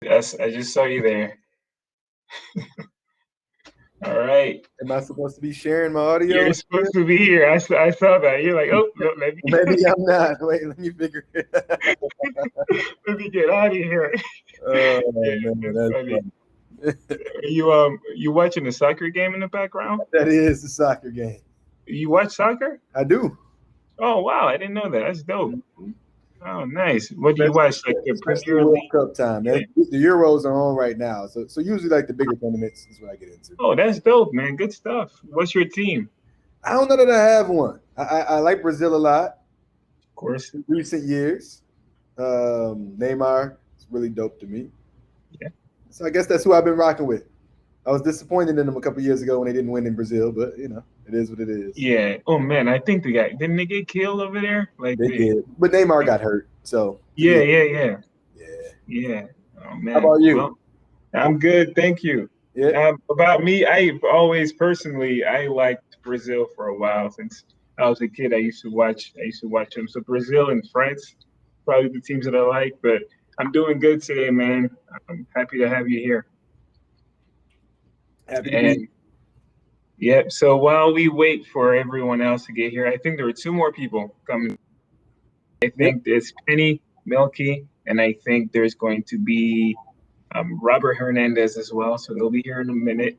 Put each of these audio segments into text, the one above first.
Yes, I just saw you there. All right. Am I supposed to be sharing my audio? You're supposed to be here. I saw that. You're like, oh, no, maybe. Maybe I'm not. Wait, let me figure it out. Let me get out of here. Oh, Yeah, man, that's funny. You watching the soccer game in the background? That is the soccer game. You watch soccer? I do. Oh wow, I didn't know that. That's dope. Oh, nice. What do you watch? Like the Especially Premier World League? Cup time. Yeah. The Euros are on right now, so usually like the bigger tournaments is what I get into. Oh, that's dope, man. Good stuff. What's your team? I don't know that I have one. I like Brazil a lot. Of course. In recent years, Neymar is really dope to me. Yeah. So I guess that's who I've been rocking with. I was disappointed in them a couple years ago when they didn't win in Brazil, but you know, it is what it is. Yeah. Oh man, I think didn't they get killed over there? Like They did, but Neymar got hurt. So yeah. Oh man. How about you? Well, I'm good, thank you. Yeah. About me, I've always personally I liked Brazil for a while. Since I was a kid, I used to watch them. So Brazil and France, probably the teams that I like. But I'm doing good today, man. I'm happy to have you here. Happy to And yep. So while we wait for everyone else to get here, I think there are two more people coming. I think it's Penny, Milky, and I think there's going to be Robert Hernandez as well. So they'll be here in a minute.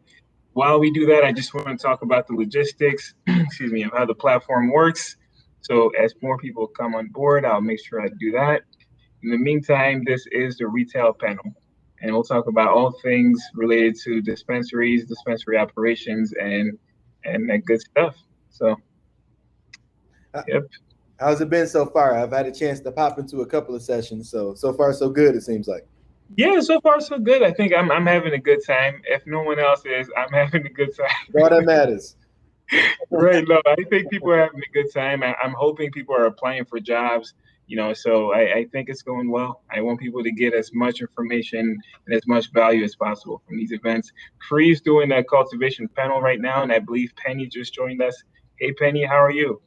While we do that, I just want to talk about the logistics, excuse me, of how the platform works. So as more people come on board, I'll make sure I do that. In the meantime, this is the retail panel, and we'll talk about all things related to dispensaries, dispensary operations, and that good stuff. So, yep. How's it been so far? I've had a chance to pop into a couple of sessions, so far so good. It seems like. Yeah, so far so good. I think I'm having a good time. If no one else is, I'm having a good time. All that matters. Right. No, I think people are having a good time. I'm hoping people are applying for jobs, so I think it's going well. I want people to get as much information and as much value as possible from these events. Cree's doing a cultivation panel right now, and I believe Penny just joined us. Hey, Penny, how are you?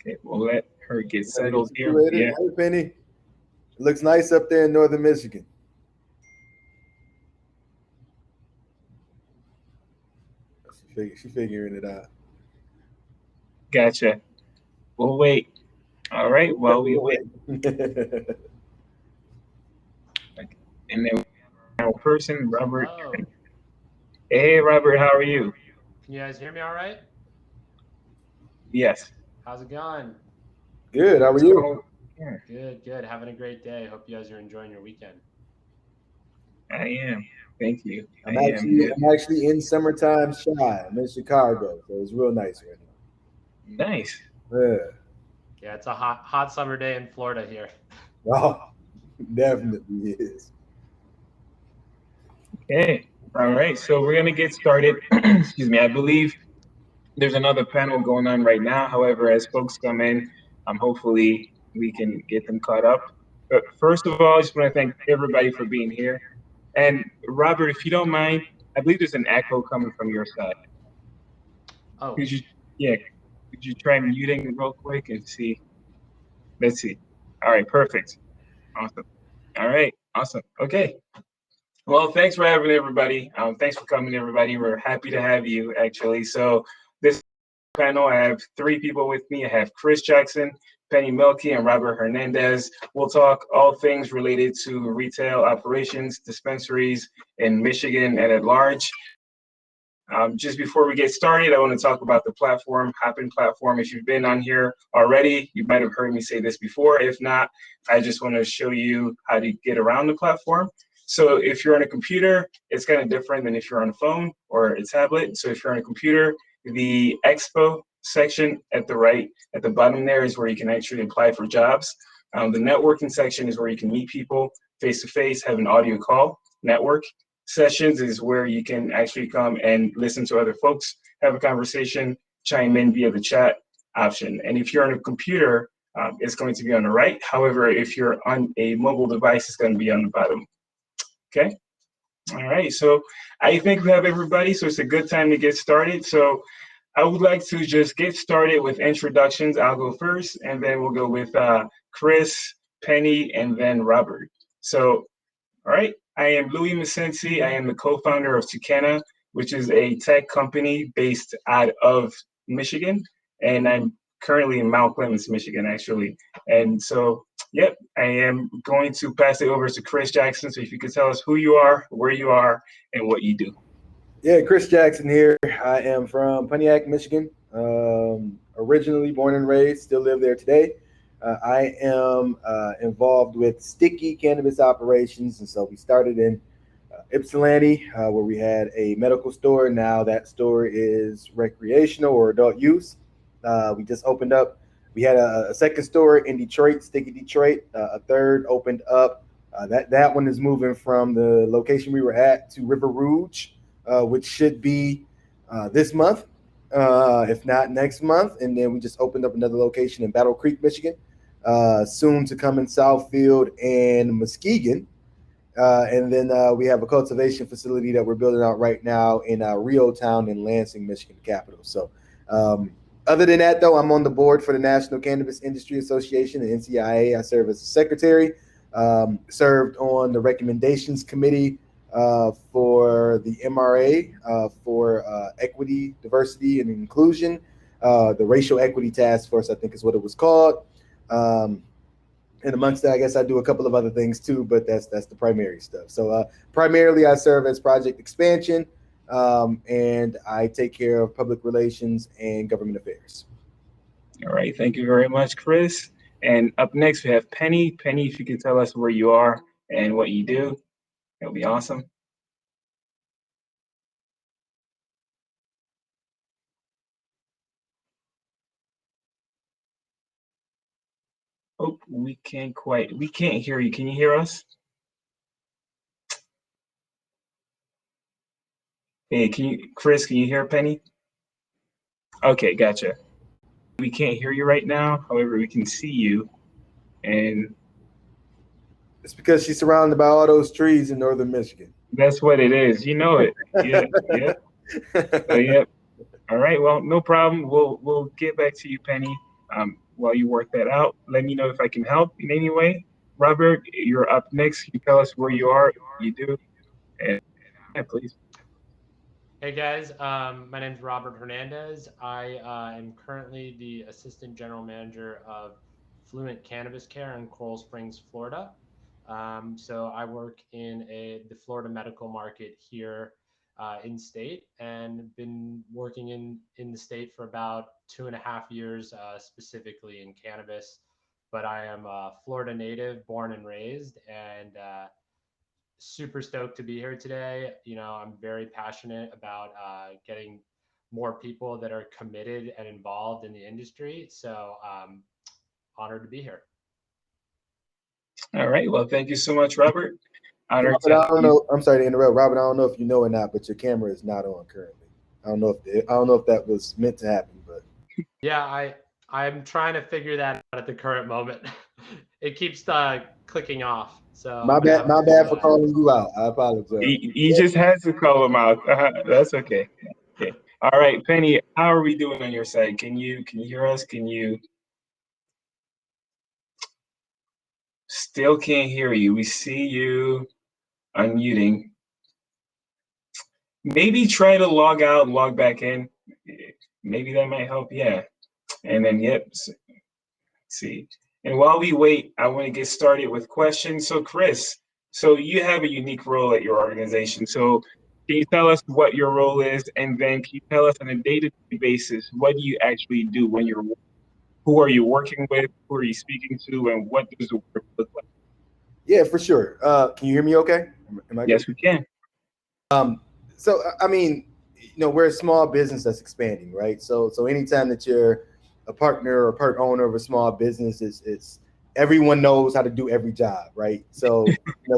Okay, we'll let her get settled here. Yeah. Hey, Penny. It looks nice up there in northern Michigan. She's figuring it out. Gotcha. We'll wait. All right. While we wait. And then our person, Robert. Hello. Hey, Robert, how are you? Can you guys hear me all right? Yes. How's it going? Good. How are you? Good. Having a great day. Hope you guys are enjoying your weekend. I am. Thank you. I'm actually in summertime shy. I'm in Chicago, so it's real nice right now. Nice. Yeah, it's a hot summer day in Florida here. Oh, definitely is. Okay. All right. So we're gonna get started. Excuse me. I believe there's another panel going on right now. However, as folks come in, hopefully we can get them caught up. But first of all, I just want to thank everybody for being here. And Robert, if you don't mind, I believe there's an echo coming from your side. Oh. Could you try muting real quick and see? Let's see. All right, perfect. Awesome. All right, awesome. Okay. Well, thanks for having everybody. Thanks for coming, everybody. We're happy to have you, actually. So this panel, I have three people with me. I have Chris Jackson, Penny Milky, and Robert Hernandez. We'll talk all things related to retail operations, dispensaries in Michigan and at large. Just before we get started, I want to talk about the platform, Hopin platform. If you've been on here already, you might have heard me say this before. If not, I just want to show you how to get around the platform. So if you're on a computer, it's kind of different than if you're on a phone or a tablet. So if you're on a computer, the Expo section at the right, at the bottom there is where you can actually apply for jobs. The networking section is where you can meet people face-to-face, have an audio call, network. Sessions is where you can actually come and listen to other folks, have a conversation, chime in via the chat option. And if you're on a computer, it's going to be on the right. However, if you're on a mobile device, it's going to be on the bottom. Okay. All right. So I think we have everybody. So it's a good time to get started. So I would like to just get started with introductions. I'll go first, and then we'll go with Chris, Penny, and then Robert. So, all right, I am Louis Masensi. I am the co-founder of touCanna, which is a tech company based out of Michigan, and I'm currently in Mount Clemens, Michigan, actually. And so, yep, I am going to pass it over to Chris Jackson. So if you could tell us who you are, where you are, and what you do. Yeah, Chris Jackson here. I am from Pontiac, Michigan. Originally born and raised, still live there today. I am involved with sticky cannabis operations, and so we started in Ypsilanti, where we had a medical store. Now that store is recreational or adult use. We just opened up. We had a second store in Detroit, Sticky Detroit. A third opened up. That one is moving from the location we were at to River Rouge, which should be this month, if not next month. And then we just opened up another location in Battle Creek, Michigan, soon to come in Southfield and Muskegon. And then we have a cultivation facility that we're building out right now in Rio Town in Lansing, Michigan, the capital. So other than that, though, I'm on the board for the National Cannabis Industry Association, the NCIA. I serve as a secretary, served on the recommendations committee for the MRA for equity, diversity, and inclusion. The Racial Equity Task Force, I think is what it was called. And amongst that, I guess I do a couple of other things too, but that's the primary stuff. So primarily I serve as project expansion, and I take care of public relations and government affairs. All right, thank you very much, Chris. And up next, we have Penny. Penny, if you could tell us where you are and what you do, that would be awesome. Oh, we can't hear you. Can you hear us? Hey, Chris, can you hear Penny? Okay, gotcha. We can't hear you right now. However, we can see you. And It's because she's surrounded by all those trees in northern Michigan. that's what it is. You know it. Yeah, yeah. So, yeah. All right. Well, no problem. We'll get back to you, Penny. While you work that out, let me know if I can help in any way. Robert, you're up next. Can you tell us where you are, what you do, and yeah, please. Hey guys, my name is Robert Hernandez. I am currently the Assistant General Manager of Fluent Cannabis Care in Coral Springs, Florida. So I work in the Florida medical market here in state, and been working in the state for about 2.5 years, specifically in cannabis. But I am a Florida native, born and raised, and super stoked to be here today. I'm very passionate about getting more people that are committed and involved in the industry. So honored to be here. All right. Well, thank you so much, Robert. Honored Robert, to I have don't you. know. I'm sorry to interrupt, Robert. I don't know if you know or not, but your camera is not on currently. I don't know if that was meant to happen, but Yeah, I'm trying to figure that out at the current moment. It keeps clicking off. So my I'm gonna bad. have My to bad for calling you out. I apologize. You just had to call him out. That's okay. Okay. All right, Penny. How are we doing on your side? Can you hear us? Can you? Still can't hear you. We see you unmuting. Maybe try to log out, log back in. Maybe that might help. Yeah. And then, yep. See. And while we wait, I want to get started with questions. So, Chris, so you have a unique role at your organization. So, can you tell us what your role is? And then, can you tell us on a day-to-day basis, what do you actually do when you're, who are you working with? Who are you speaking to? And what does the work look like? Yeah, for sure. Can you hear me? Okay. Am I good? Yes, we can. So I mean, we're a small business that's expanding, right? So anytime that you're a partner or part owner of a small business, it's everyone knows how to do every job, right? So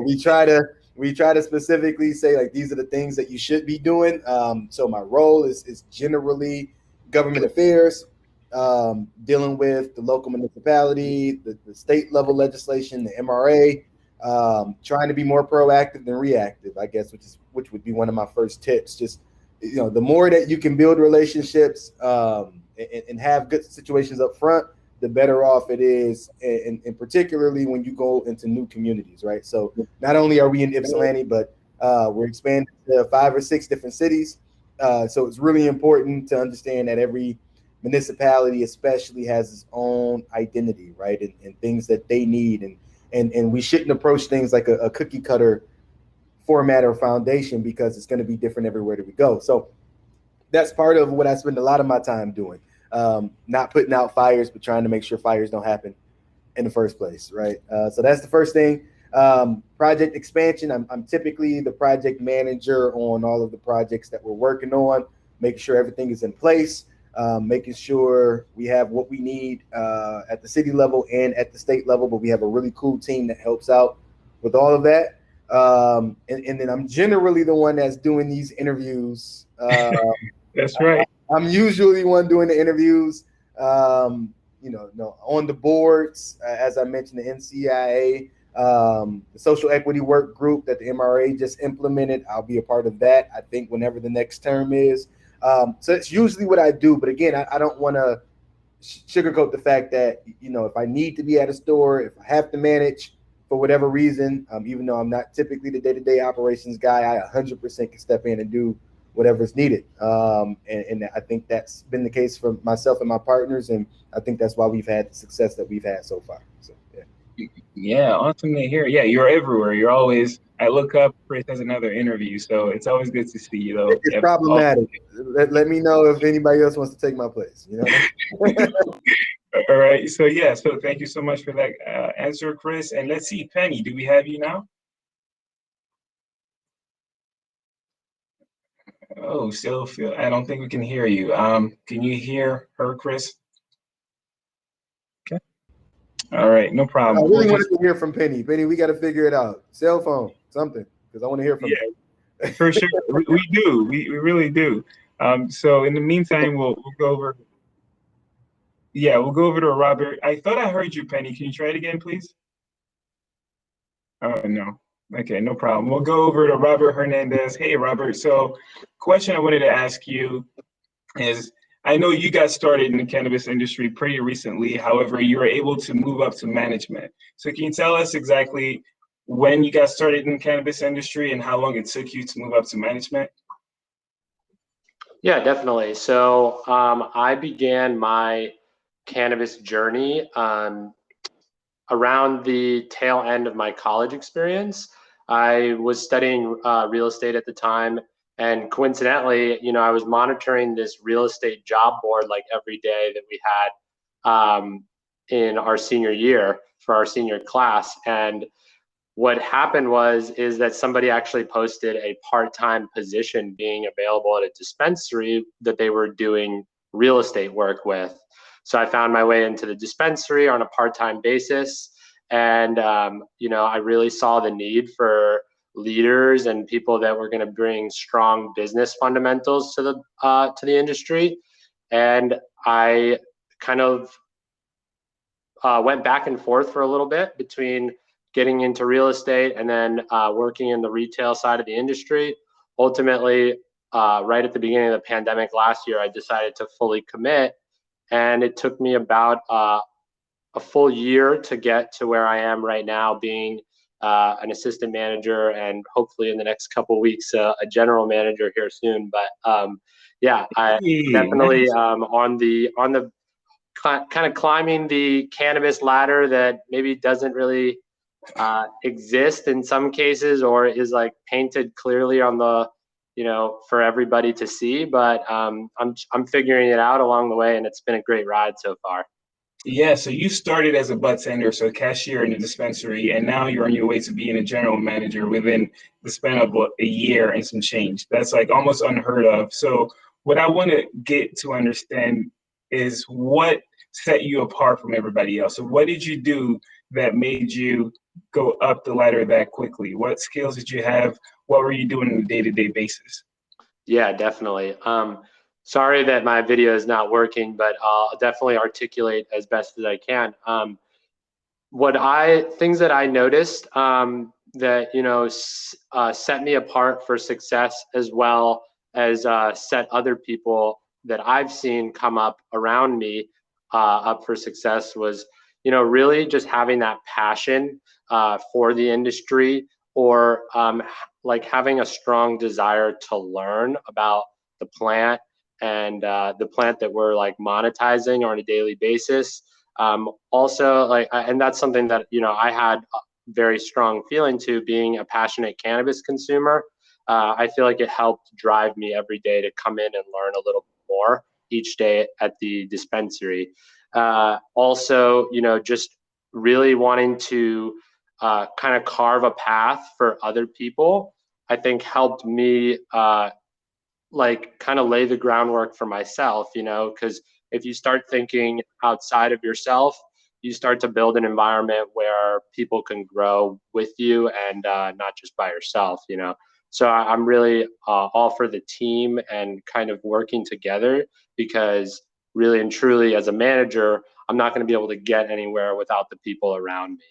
we try to specifically say, like, these are the things that you should be doing. So my role is generally government affairs, dealing with the local municipality, the state level legislation, the MRA, trying to be more proactive than reactive, I guess, which would be one of my first tips. Just the more that you can build relationships and have good situations up front, the better off it is, and particularly when you go into new communities, right? So not only are we in Ypsilanti, but we're expanding to 5 or 6 different cities. So it's really important to understand that every municipality especially has its own identity, right? And things that they need. And we shouldn't approach things like a cookie cutter format or foundation, because it's going to be different everywhere that we go. So that's part of what I spend a lot of my time doing. Not putting out fires, but trying to make sure fires don't happen in the first place, right? So that's the first thing. Project expansion. I'm typically the project manager on all of the projects that we're working on, making sure everything is in place, making sure we have what we need at the city level and at the state level, but we have a really cool team that helps out with all of that. And then I'm generally the one that's doing these interviews. That's right. I'm usually one doing the interviews, on the boards, as I mentioned, the NCIA, the social equity work group that the MRA just implemented. I'll be a part of that, I think, whenever the next term is. So it's usually what I do. But again, I don't want to sugarcoat the fact that, if I need to be at a store, if I have to manage for whatever reason, even though I'm not typically the day-to-day operations guy, I 100% can step in and do whatever's needed. And I think that's been the case for myself and my partners. And I think that's why we've had the success that we've had so far. So, yeah. Yeah, awesome to hear. Yeah, you're everywhere. You're always, I look up, Chris has another interview. So it's always good to see you, though. It's Yeah, problematic. Let me know if anybody else wants to take my place. all right. So, yeah, so thank you so much for that answer, Chris. And let's see, Penny, do we have you now? Oh, still feel, I don't think we can hear you. Can you hear her, Chris? Okay. All right, no I problem. really wanted to hear from Penny. Penny, we got to figure it out. Cell phone, something, because I want to hear from you. For sure. We do. We really do. So in the meantime, we'll go over. Yeah, we'll go over to Robert. I thought I heard you, Penny. Can you try it again, please? Oh, no. Okay, no problem. We'll go over to Robert Hernandez. Hey, Robert. So question I wanted to ask you is, I know you got started in the cannabis industry pretty recently. However, you were able to move up to management. So can you tell us exactly when you got started in the cannabis industry and how long it took you to move up to management? Yeah, definitely. So I began my cannabis journey around the tail end of my college experience. I was studying real estate at the time, and coincidentally, I was monitoring this real estate job board like every day that we had in our senior year for our senior class. And what happened is that somebody actually posted a part-time position being available at a dispensary that they were doing real estate work with. So I found my way into the dispensary on a part-time basis, and I really saw the need for leaders and people that were going to bring strong business fundamentals to the industry. And I kind of went back and forth for a little bit between getting into real estate and then working in the retail side of the industry. Ultimately, right at the beginning of the pandemic last year, I decided to fully commit, and it took me about a full year to get to where I am right now, being an assistant manager, and hopefully in the next couple of weeks, a general manager here soon. But yeah, I definitely Nice. on the kind of climbing the cannabis ladder that maybe doesn't really exist in some cases, or is like painted clearly on the, for everybody to see. But I'm figuring it out along the way, and it's been a great ride so far. Yeah, so you started as a bartender, so cashier in a dispensary, and now you're on your way to being a general manager within the span of a year and some change. That's like almost unheard of. So what I want to get to understand is what set you apart from everybody else. So what did you do that made you go up the ladder that quickly? What skills did you have? What were you doing on a day-to-day basis? Yeah, definitely. Sorry that my video is not working, but I'll definitely articulate as best as I can. Things that I noticed that set me apart for success, as well has set other people that I've seen come up around me up for success was, really just having that passion for the industry, or like having a strong desire to learn about the plant and the plant that we're like monetizing on a daily basis. Also, and that's something that I had a very strong feeling to, being a passionate cannabis consumer. I feel like it helped drive me every day to come in and learn a little bit more each day at the dispensary. Also, just really wanting to kind of carve a path for other people, I think helped me like kind of lay the groundwork for myself, because if you start thinking outside of yourself, you start to build an environment where people can grow with you, and not just by yourself. So I'm really all for the team and kind of working together, because really and truly, as a manager, I'm not going to be able to get anywhere without the people around me.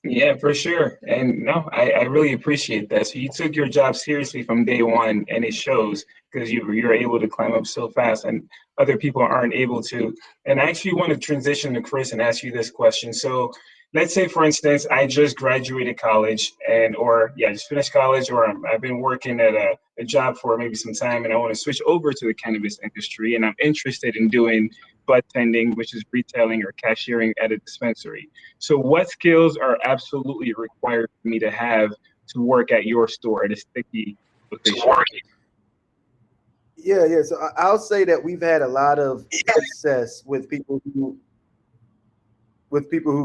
Yeah, for sure. And no, I really appreciate that. So you took your job seriously from day one, and it shows, because you're able to climb up so fast and other people aren't able to. And I actually want to transition to Chris and ask you this question. So let's say, for instance, I just graduated college, or yeah, just finished college, or I've been working at a job for maybe some time, and I want to switch over to the cannabis industry, and I'm interested in doing bud tending, which is retailing or cashiering at a dispensary. So what skills are absolutely required for me to have to work at your store at a sticky location? Yeah. So I'll say that we've had a lot of success with people who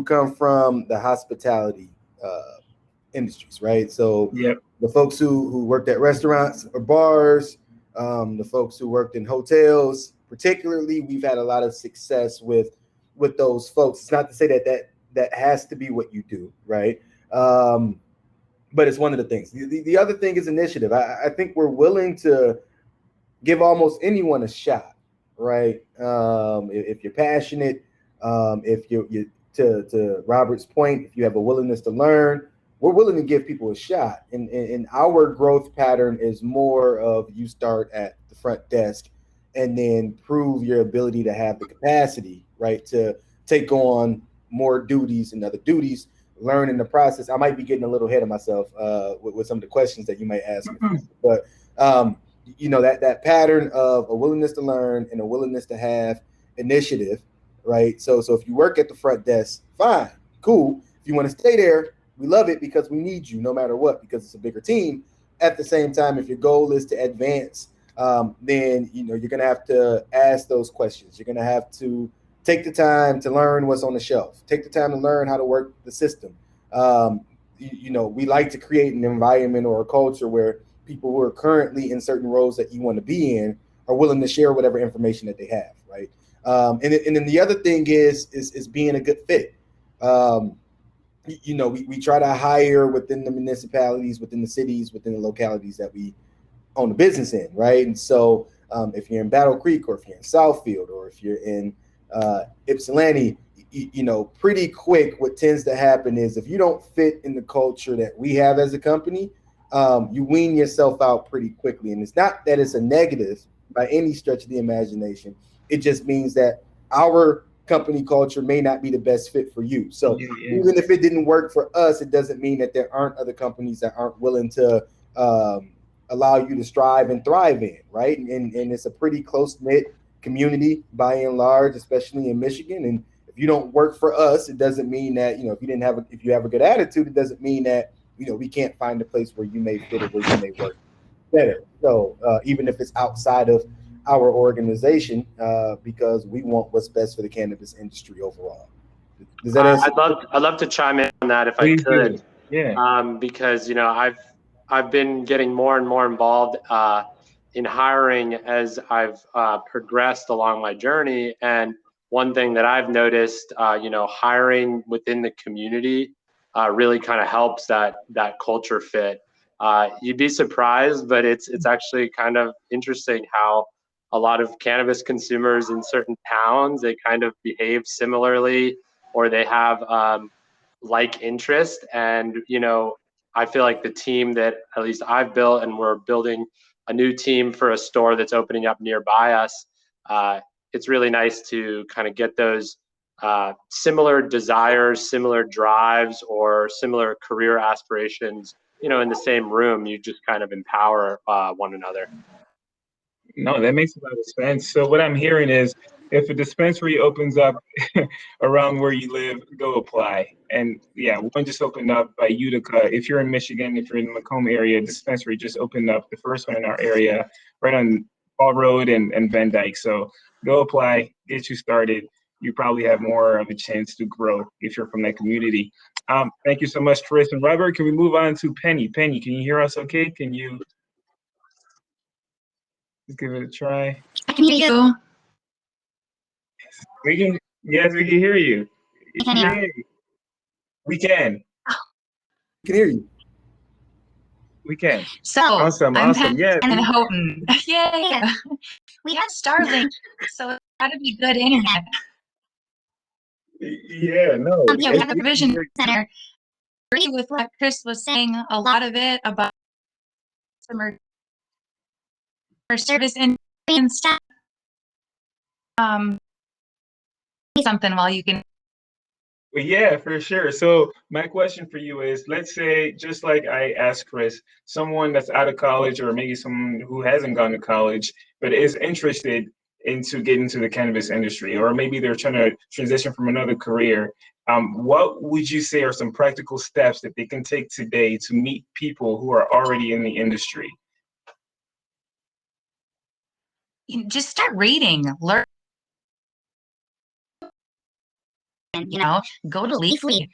come from the hospitality industries, right? So Yep. the folks who worked at restaurants or bars, the folks who worked in hotels, particularly, we've had a lot of success with those folks. It's not to say that has to be what you do, right? But it's one of the things. The other thing is initiative. I think we're willing to give almost anyone a shot, right? If you're passionate, if you to Robert's point, if you have a willingness to learn, we're willing to give people a shot. And our growth pattern is more of, you start at the front desk and then prove your ability to have the capacity, right, to take on more duties and other duties, learn in the process. I might be getting a little ahead of myself with some of the questions that you might ask me, but that pattern of a willingness to learn and a willingness to have initiative, right? So if you work at the front desk, fine, cool. If you want to stay there, we love it, because we need you no matter what, because it's a bigger team. At the same time, if your goal is to advance, then you're going to have to ask those questions. You're going to have to take the time to learn what's on the shelf. Take the time to learn how to work the system. We like to create an environment or a culture where people who are currently in certain roles that you want to be in are willing to share whatever information that they have, right? And then the other thing is being a good fit. We try to hire within the municipalities, within the cities, within the localities that we own a business in, right? And so if you're in Battle Creek, or if you're in Southfield, or if you're in Ypsilanti, pretty quick, what tends to happen is, if you don't fit in the culture that we have as a company, you wean yourself out pretty quickly. And it's not that it's a negative by any stretch of the imagination. It just means that our company culture may not be the best fit for you. So even if it didn't work for us, it doesn't mean that there aren't other companies that aren't willing to allow you to strive and thrive in, right? And it's a pretty close-knit community by and large, especially in Michigan. And if you don't work for us, it doesn't mean that, if you have a good attitude, it doesn't mean that, we can't find a place where you may fit or where you may work better. So even if it's outside of our organization, because we want what's best for the cannabis industry overall. Does that answer? I'd love to chime in on that if Please I could. do. Yeah. Because I've been getting more and more involved in hiring as I've progressed along my journey. And one thing that I've noticed, hiring within the community really kind of helps that culture fit. You'd be surprised, but it's actually kind of interesting how a lot of cannabis consumers in certain towns, they kind of behave similarly, or they have like interest. And I feel like the team that at least I've built and we're building a new team for a store that's opening up nearby us, it's really nice to kind of get those similar desires, similar drives, or similar career aspirations, in the same room. You just kind of empower one another. No, that makes a lot of sense. So what I'm hearing is, if a dispensary opens up around where you live, go apply. And yeah, one just opened up by Utica. If you're in Michigan, if you're in the Macomb area, dispensary just opened up, the first one in our area, right on Fall Road and Van Dyke. So go apply, get you started. You probably have more of a chance to grow if you're from that community. Thank you so much, Chris and Robert. Can we move on to Penny? Penny, can you hear us okay? Can you just give it a try? I can hear you. Yes, we can hear you. Can you? Yay. We can. Can hear you. We can. So Awesome. I'm Awesome. Yeah. Penn and Houghton. Yay! We have Starlink, so it's got to be good internet. Yeah. No. Yeah, we have a provision center. I agree with what Chris was saying. A lot of it about customer service and staff. Something while you can. Well, yeah, for sure. So my question for you is, let's say, just like I asked Chris, someone that's out of college, or maybe someone who hasn't gone to college but is interested into getting into the cannabis industry, or maybe they're trying to transition from another career. What would you say are some practical steps that they can take today to meet people who are already in the industry? Just start reading, learn, and go to Leafly.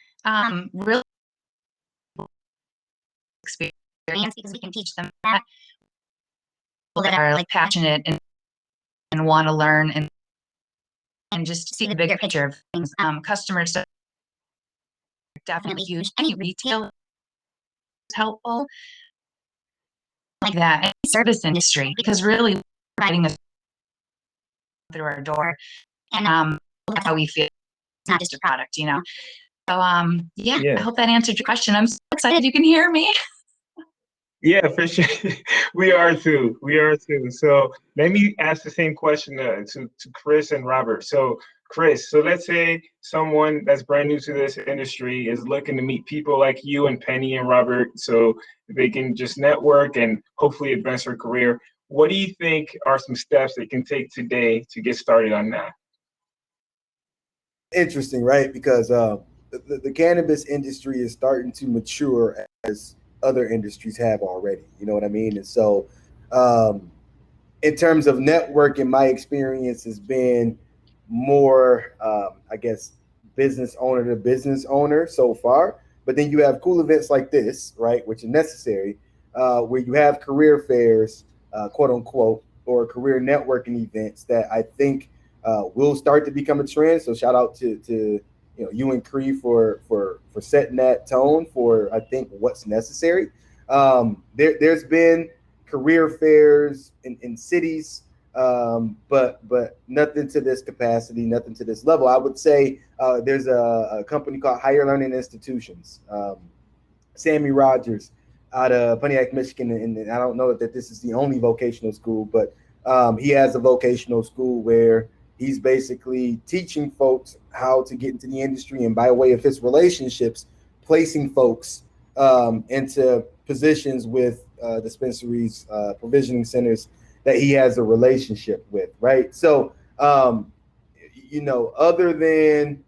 Really experience, because we can teach them that are like passionate and want to learn and just see the bigger picture of things. Customers are definitely huge. Any retail is helpful, like that. Any service industry, because really providing this through our door, and that's how we feel. It's not just a product. So yeah, I hope that answered your question. I'm so excited you can hear me. Yeah, for sure. We are too. We are too. So let me ask the same question to Chris and Robert. So Chris, so let's say someone that's brand new to this industry is looking to meet people like you and Penny and Robert, so they can just network and hopefully advance their career. What do you think are some steps they can take today to get started on that? Interesting, right? Because the cannabis industry is starting to mature as other industries have already. You know what I mean? And so, in terms of networking, my experience has been more, I guess, business owner to business owner so far. But then you have cool events like this, right, which are necessary, where you have career fairs, quote unquote, or career networking events that I think will start to become a trend. So shout out to you and Cree for setting that tone for, I think, what's necessary. There's been career fairs in cities, but nothing to this capacity, nothing to this level. I would say there's a company called Higher Learning Institutions. Sammy Rogers out of Pontiac, Michigan, and I don't know that this is the only vocational school, but he has a vocational school where he's basically teaching folks how to get into the industry, and by way of his relationships, placing folks into positions with dispensaries, provisioning centers that he has a relationship with, right? So, other than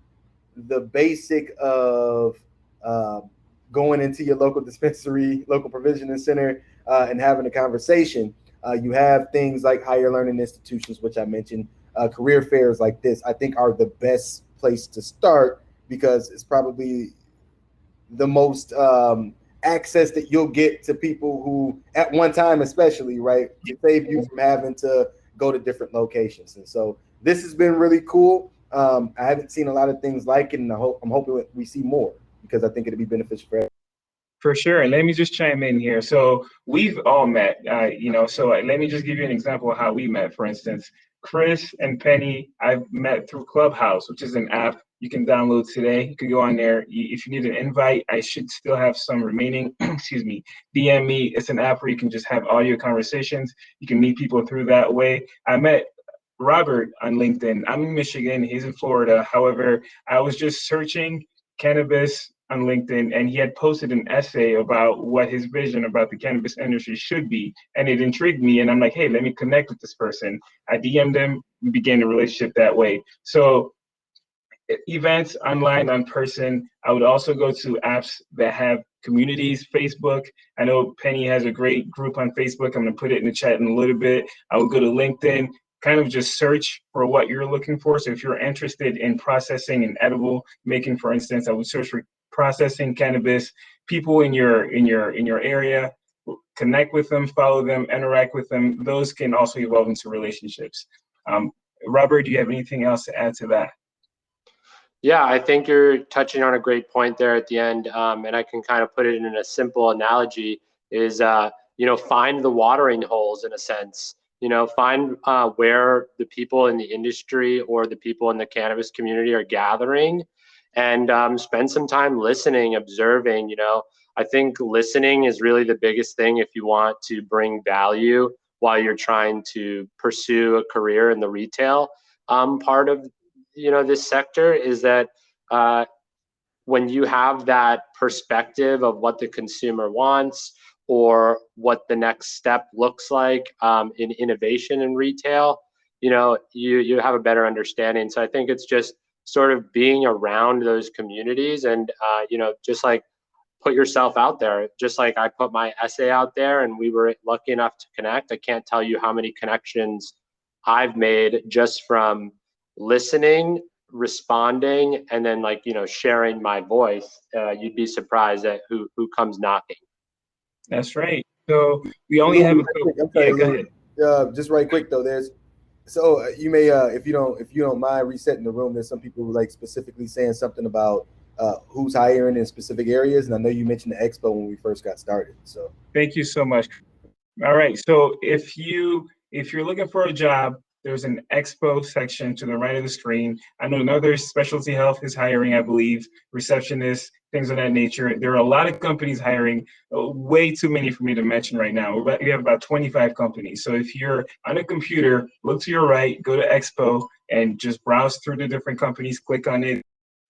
the basic of going into your local dispensary, local provisioning center, and having a conversation, you have things like higher learning institutions, which I mentioned. Career fairs like this, I think, are the best place to start, because it's probably the most access that you'll get to people who, at one time especially, right, to save you from having to go to different locations. And so this has been really cool. I haven't seen a lot of things like it, and I'm hoping we see more, because I think it'll be beneficial for everyone. For sure. And let me just chime in here. So we've all met, so let me just give you an example of how we met. For instance, Chris and Penny, I've met through Clubhouse, which is an app You can download today. You can go on there. If you need an invite, I should still have some remaining. Excuse me. DM me. It's an app where you can just have audio conversations. You can meet people through that way. I met Robert on LinkedIn. I'm in Michigan. He's in Florida. However, I was just searching cannabis on LinkedIn, and he had posted an essay about what his vision about the cannabis industry should be, and it intrigued me. And I'm like, hey, let me connect with this person. I DM'd him, we began a relationship that way. So events online, on person. I would also go to apps that have communities. Facebook, I know Penny has a great group on Facebook. I'm going to put it in the chat in a little bit. I would go to LinkedIn, kind of just search for what you're looking for. So if you're interested in processing and edible making, for instance, I would search for processing cannabis, people in your area, connect with them, follow them, interact with them. Those can also evolve into relationships. Robert, do you have anything else to add to that? Yeah, I think you're touching on a great point there at the end, and I can kind of put it in a simple analogy: is find the watering holes in a sense. Find where the people in the industry or the people in the cannabis community are gathering, and spend some time listening, observing. I think listening is really the biggest thing if you want to bring value while you're trying to pursue a career in the retail part of this sector. Is that when you have that perspective of what the consumer wants or what the next step looks like in innovation in retail, you have a better understanding. So I think it's just sort of being around those communities and just like put yourself out there. Just like I put my essay out there and we were lucky enough to connect. I can't tell you how many connections I've made just from listening, responding, and then sharing my voice. You'd be surprised at who comes knocking. That's right. So we only have a couple. I'm sorry, Yeah, go ahead. just right quick though. You may if you don't mind resetting the room. There's some people who like specifically saying something about who's hiring in specific areas, and I know you mentioned the expo when we first got started. So Thank you so much. All right. So if you're looking for a job, there's an expo section to the right of the screen. I know another specialty health is hiring, I believe, receptionists, things of that nature. There are a lot of companies hiring, way too many for me to mention right now. We have about 25 companies. So if you're on a computer, look to your right, go to expo and just browse through the different companies, click on it,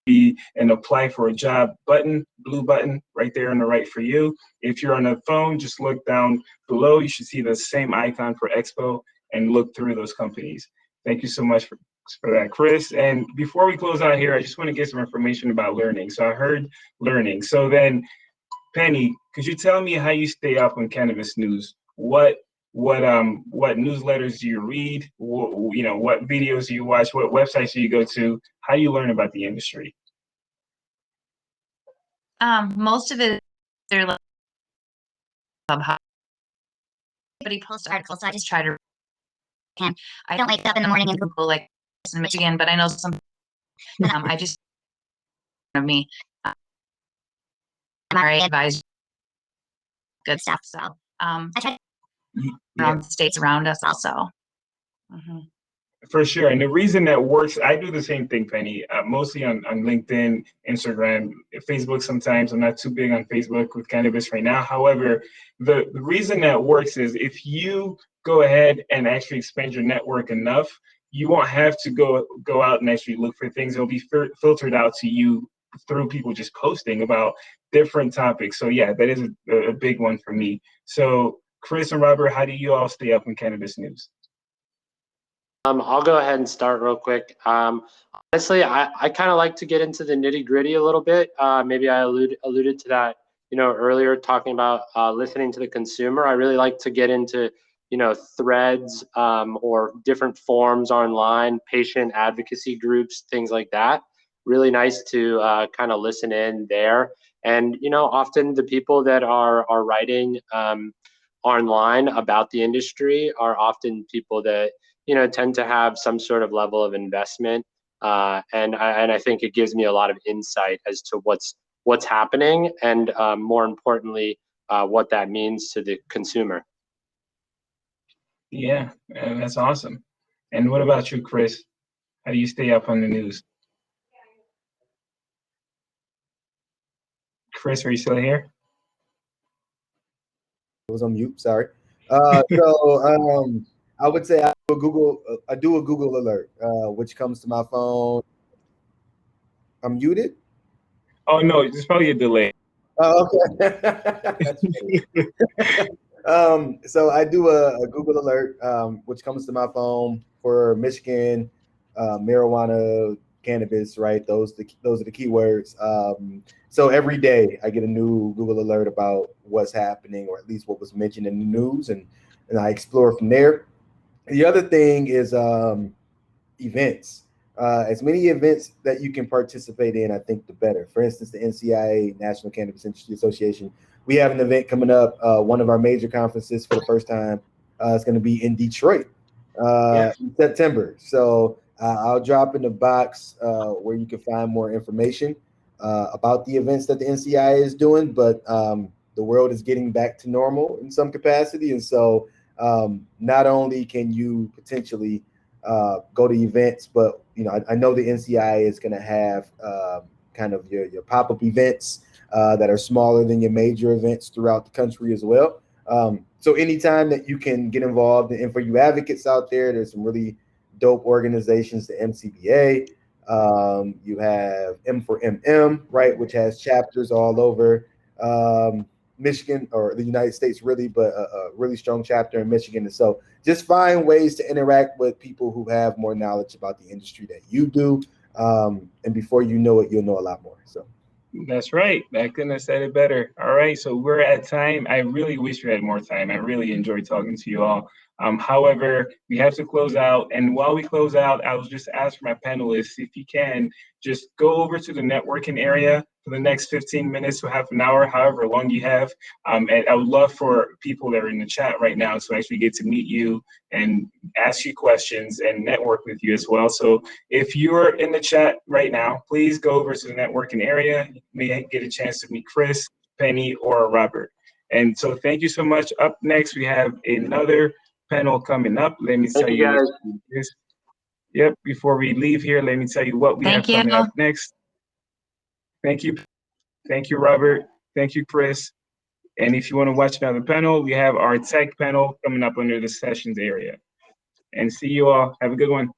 and apply for a job button, blue button right there on the right for you. If you're on a phone, just look down below. You should see the same icon for Expo and look through those companies. Thank you so much for that, Chris. And before we close out here, I just want to get some information about learning. So I heard learning. So then, Penny, could you tell me how you stay up on cannabis news? What newsletters do you read? What videos do you watch? What websites do you go to? How do you learn about the industry? Most of it, they're like Clubhouse. But he posts articles, so I just try to. And I don't wake up in the morning and Google like in Michigan, but I know some. I just of me. I'm already advised. Good stuff. So I try around the states around us also. Mm-hmm. For sure. And the reason that works, I do the same thing, Penny, mostly on LinkedIn, Instagram, Facebook sometimes. I'm not too big on Facebook with cannabis right now. However, the reason that works is if you go ahead and actually expand your network enough, you won't have to go out and actually look for things. It'll be filtered out to you through people just posting about different topics. So yeah, that is a big one for me. So Chris and Robert, how do you all stay up on cannabis news? I'll go ahead and start real quick. Honestly, I kind of like to get into the nitty gritty a little bit. Maybe I alluded to that, earlier talking about listening to the consumer. I really like to get into, threads or different forums online, patient advocacy groups, things like that. Really nice to kind of listen in there. And, often the people that are writing online about the industry are often people that, tend to have some sort of level of investment. And I think it gives me a lot of insight as to what's happening and more importantly, what that means to the consumer. Yeah, that's awesome. And what about you, Chris? How do you stay up on the news? Chris, are you still here? I was on mute. Sorry. I would say I do a Google alert, which comes to my phone. I'm muted. Oh no, it's probably a delay. Oh, okay. That's funny. So I do a Google alert, which comes to my phone for Michigan, marijuana, cannabis, right? Those are the keywords. So every day I get a new Google alert about what's happening, or at least what was mentioned in the news, and I explore from there. The other thing is events. As many events that you can participate in, I think the better. For instance, the NCIA, National Cannabis Industry Association, we have an event coming up. One of our major conferences for the first time is going to be in Detroit in September. So I'll drop in the box where you can find more information about the events that the NCIA is doing. But the world is getting back to normal in some capacity, and so not only can you potentially go to events, but I know the NCIA is going to have kind of your pop-up events that are smaller than your major events throughout the country as well. So anytime that you can get involved, and for you advocates out there, there's some really dope organizations, the MCBA. You have M4MM, right, which has chapters all over Michigan, or the United States, really, but a really strong chapter in Michigan. And so just find ways to interact with people who have more knowledge about the industry that you do. And before you know it, you'll know a lot more. So That's right. I couldn't have said it better. All right, so we're at time. I really wish we had more time. I really enjoyed talking to you all. However, we have to close out. And while we close out, I was just ask my panelists if you can just go over to the networking area for the next 15 minutes to half an hour, however long you have. And I would love for people that are in the chat right now to actually get to meet you and ask you questions and network with you as well. So if you're in the chat right now, please go over to the networking area. You may get a chance to meet Chris, Penny, or Robert. And so thank you so much. Up next, we have another panel coming up. Let me tell you this. Yep, before we leave here, let me tell you what we have coming up next. Thank you. Thank you, Robert. Thank you, Chris. And if you want to watch another panel, we have our tech panel coming up under the sessions area. And see you all. Have a good one.